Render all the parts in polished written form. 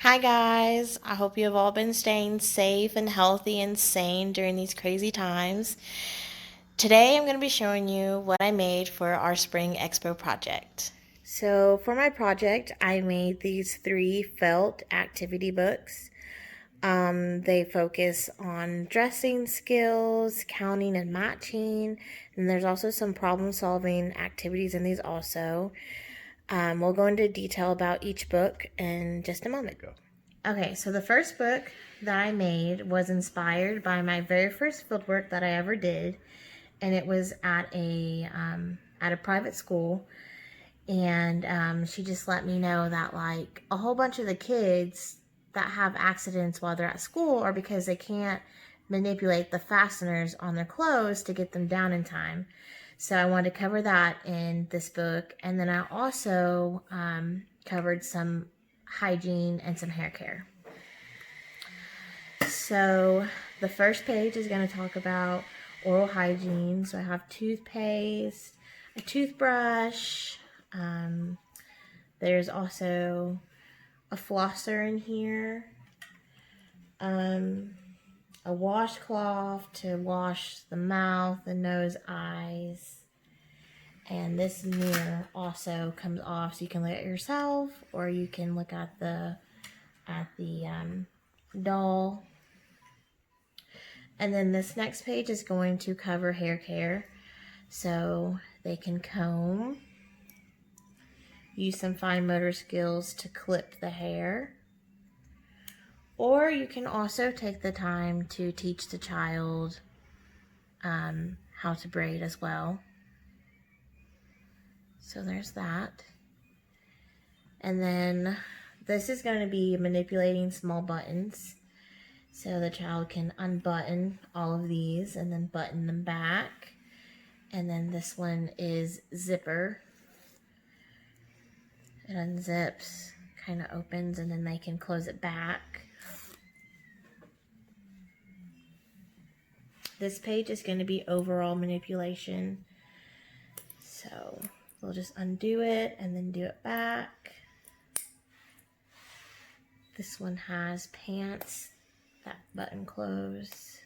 Hi guys, I hope you have all been staying safe and healthy and sane during these crazy times. Today I'm going to be showing you what I made for our Spring Expo project. So for my project, I made these 3 felt activity books. They focus on dressing skills, counting and matching, and there's also some problem solving activities in these also. We'll go into detail about each book in just a moment. Okay, so the first book that I made was inspired by my very first fieldwork that I ever did, and it was at a private school, and she just let me know that like a whole bunch of the kids that have accidents while they're at school are because they can't manipulate the fasteners on their clothes to get them down in time. So I wanted to cover that in this book, and then I also covered some hygiene and some hair care. So the first page is going to talk about oral hygiene. So I have toothpaste, a toothbrush. There's also a flosser in here, a washcloth to wash the mouth, the nose, eyes. And this mirror also comes off, so you can look at yourself, or you can look at the doll. And then this next page is going to cover hair care, so they can comb, use some fine motor skills to clip the hair, or you can also take the time to teach the child how to braid as well. So there's that. And then this is going to be manipulating small buttons. So the child can unbutton all of these and then button them back. And then this one is zipper. It unzips, kind of opens, and then they can close it back. This page is going to be overall manipulation. So we'll just undo it and then do it back. This one has pants, that button close.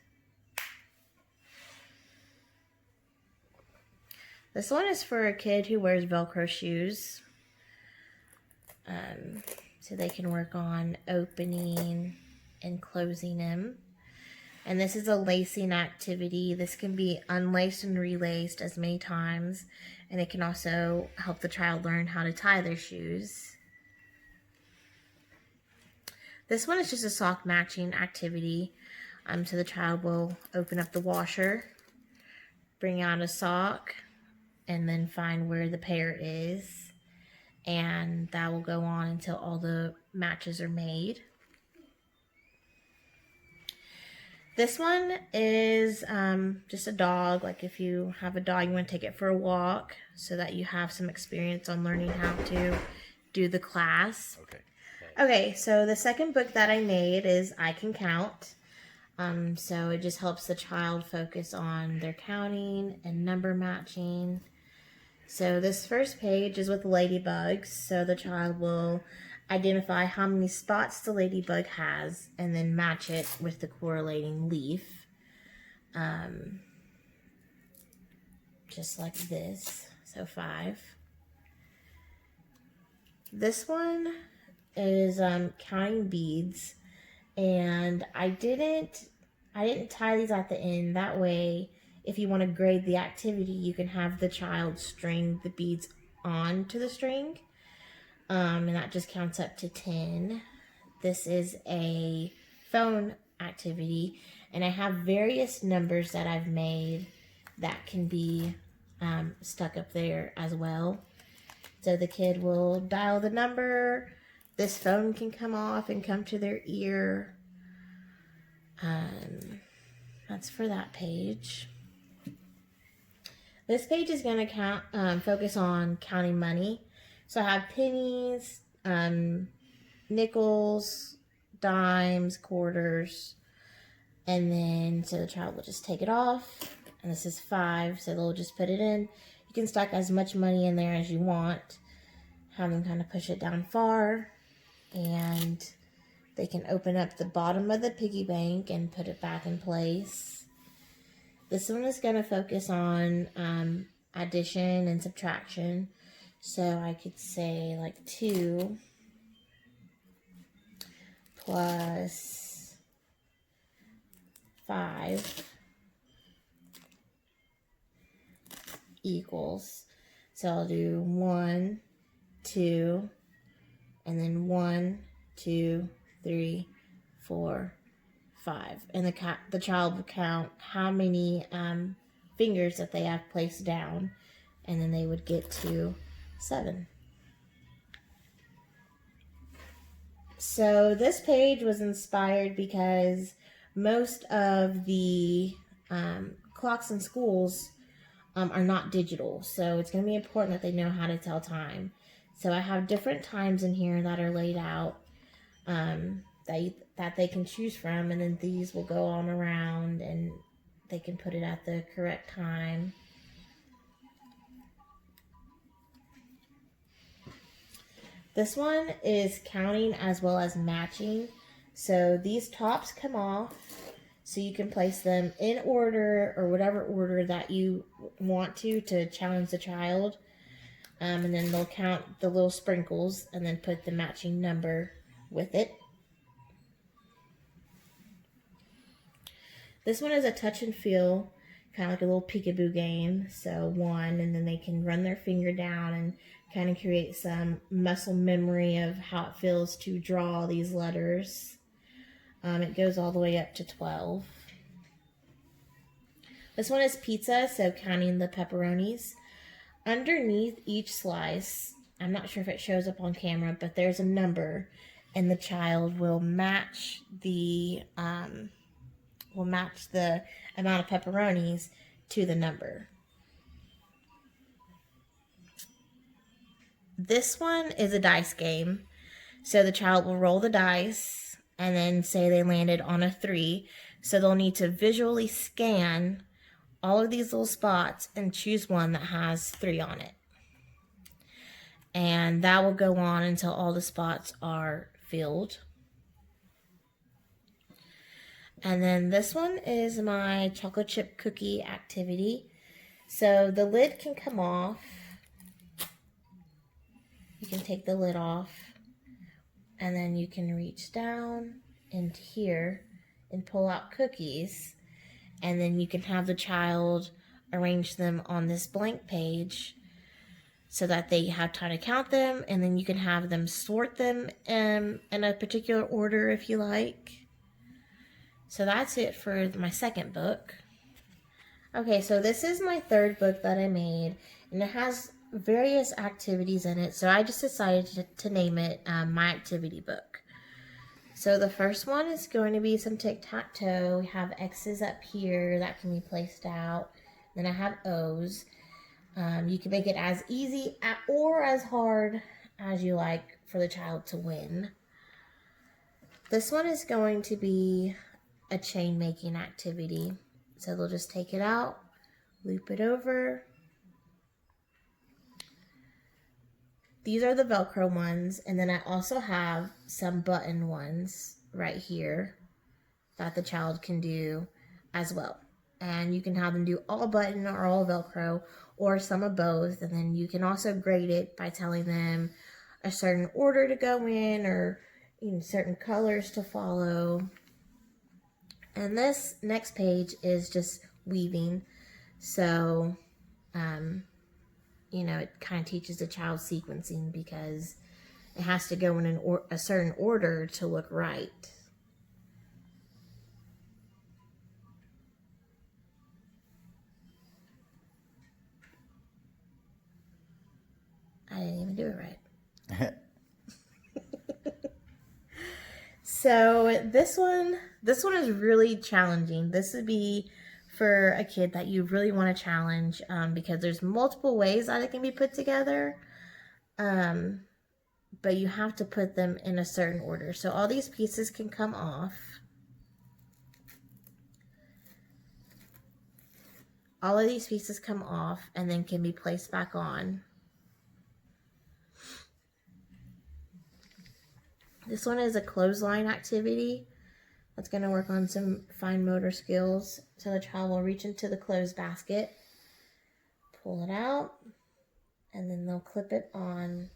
This one is for a kid who wears Velcro shoes. So they can work on opening and closing them. And this is a lacing activity. This can be unlaced and relaced as many times. And it can also help the child learn how to tie their shoes. This one is just a sock matching activity. So the child will open up the washer, bring out a sock, and then find where the pair is. And that will go on until all the matches are made. This one is just a dog. Like if you have a dog, you want to take it for a walk so that you have some experience on learning how to do the class. Okay, so the second book that I made is I Can Count. So it just helps the child focus on their counting and number matching. So this first page is with ladybugs. So the child will identify how many spots the ladybug has and then match it with the correlating leaf. Just like this. So 5. This one is counting beads, and I didn't tie these at the end. That way, if you want to grade the activity, you can have the child string the beads onto the string. And that just counts up to 10. This is a phone activity, and I have various numbers that I've made that can be stuck up there as well. So the kid will dial the number, this phone can come off and come to their ear. That's for that page. This page is going to focus on counting money. So I have pennies, nickels, dimes, quarters, and then so the child will just take it off. And this is 5, so they'll just put it in. You can stack as much money in there as you want. Have them kind of push it down far, and They can open up the bottom of the piggy bank and put it back in place. This one is going to focus on addition and subtraction. So I could say like 2 plus 5 equals. So I'll do 1, 2, and then 1, 2, 3, 4, 5. And the child will count how many fingers that they have placed down, and then they would get to 7. So this page was inspired because most of the clocks in schools are not digital. So it's going to be important that they know how to tell time. So I have different times in here that are laid out that they can choose from. And then these will go on around and they can put it at the correct time. This one is counting as well as matching. So these tops come off, so you can place them in order or whatever order that you want to challenge the child. And then they'll count the little sprinkles and then put the matching number with it. This one is a touch and feel, kind of like a little peekaboo game. So 1, and then they can run their finger down and kind of create some muscle memory of how it feels to draw these letters. It goes all the way up to 12. This one is pizza, so counting the pepperonis. Underneath each slice, I'm not sure if it shows up on camera, but there's a number, and the child will match the amount of pepperonis to the number. This one is a dice game. So the child will roll the dice and then say they landed on a 3. So they'll need to visually scan all of these little spots and choose one that has 3 on it. And that will go on until all the spots are filled. And then this one is my chocolate chip cookie activity. So the lid can come off. You can take the lid off, and then you can reach down into here and pull out cookies, and then you can have the child arrange them on this blank page so that they have time to count them, and then you can have them sort them in a particular order if you like. So that's it for my second book. Okay, so this is my third book that I made, and it has various activities in it, so I just decided to name it my activity book. So the first one is going to be some tic-tac-toe. We have X's up here that can be placed out. Then I have O's. You can make it as easy or as hard as you like for the child to win. This one is going to be a chain making activity. So they'll just take it out, loop it over. These are the Velcro ones, and then I also have some button ones right here that the child can do as well. And you can have them do all button or all Velcro or some of both, and then you can also grade it by telling them a certain order to go in or certain colors to follow. And this next page is just weaving, so it kind of teaches the child sequencing because it has to go in a certain order to look right. I didn't even do it right. So this one is really challenging. This would be for a kid that you really want to challenge because there's multiple ways that it can be put together, but you have to put them in a certain order. So all these pieces can come off. All of these pieces come off and then can be placed back on. This one is a clothesline activity that's going to work on some fine motor skills. So the child will reach into the clothes basket, pull it out, and then they'll clip it on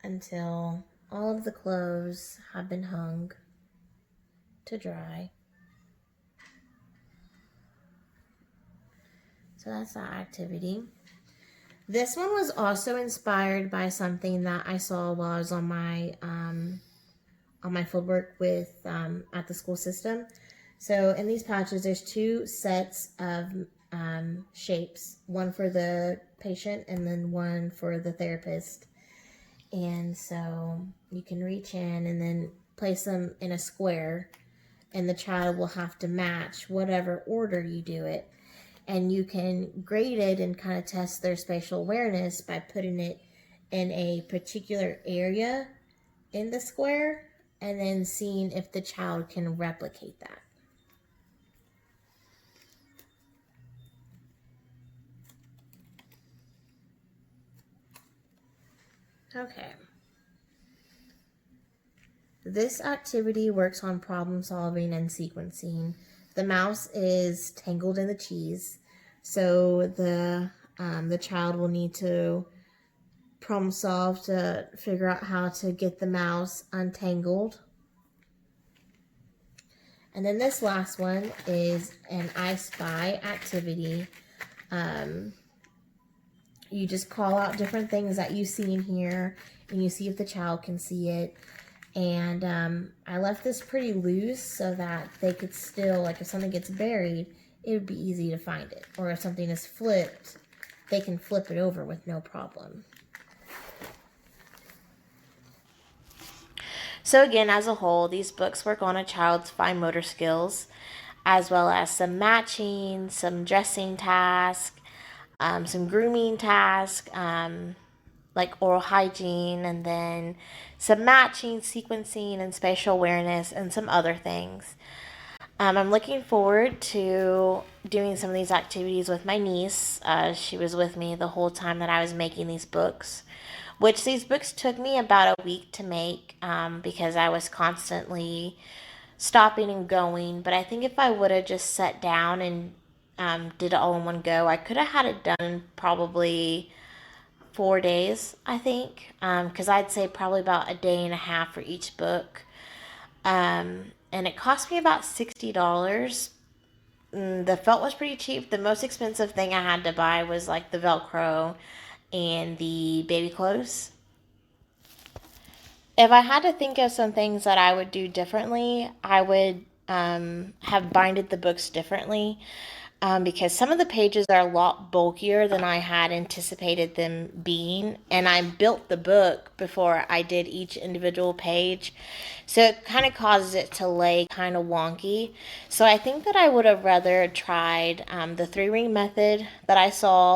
until all of the clothes have been hung to dry. So that's that activity. This one was also inspired by something that I saw while I was on my field work with at the school system. So in these pouches, there's two sets of shapes, one for the patient and then one for the therapist. And so you can reach in and then place them in a square, and the child will have to match whatever order you do it. And you can grade it and kind of test their spatial awareness by putting it in a particular area in the square and then seeing if the child can replicate that. Okay. This activity works on problem solving and sequencing. The mouse is tangled in the cheese, so the child will need to problem solve to figure out how to get the mouse untangled. And then this last one is an I Spy activity. You just call out different things that you see in here, and you see if the child can see it. And I left this pretty loose so that they could still, like if something gets buried, it would be easy to find it. Or if something is flipped, they can flip it over with no problem. So again, as a whole, these books work on a child's fine motor skills, as well as some matching, some dressing tasks, some grooming tasks, like oral hygiene, and then some matching, sequencing, and spatial awareness, and some other things. I'm looking forward to doing some of these activities with my niece. She was with me the whole time that I was making these books, which these books took me about a week to make because I was constantly stopping and going. But I think if I would have just sat down and did it all in one go, I could have had it done in probably 4 days, I think, because I'd say probably about a day and a half for each book. And it cost me about $60. The felt was pretty cheap. The most expensive thing I had to buy was like the Velcro and the baby clothes. If I had to think of some things that I would do differently, I would have binded the books differently. Because some of the pages are a lot bulkier than I had anticipated them being. And I built the book before I did each individual page. So it kind of causes it to lay kind of wonky. So I think that I would have rather tried the 3-ring method that I saw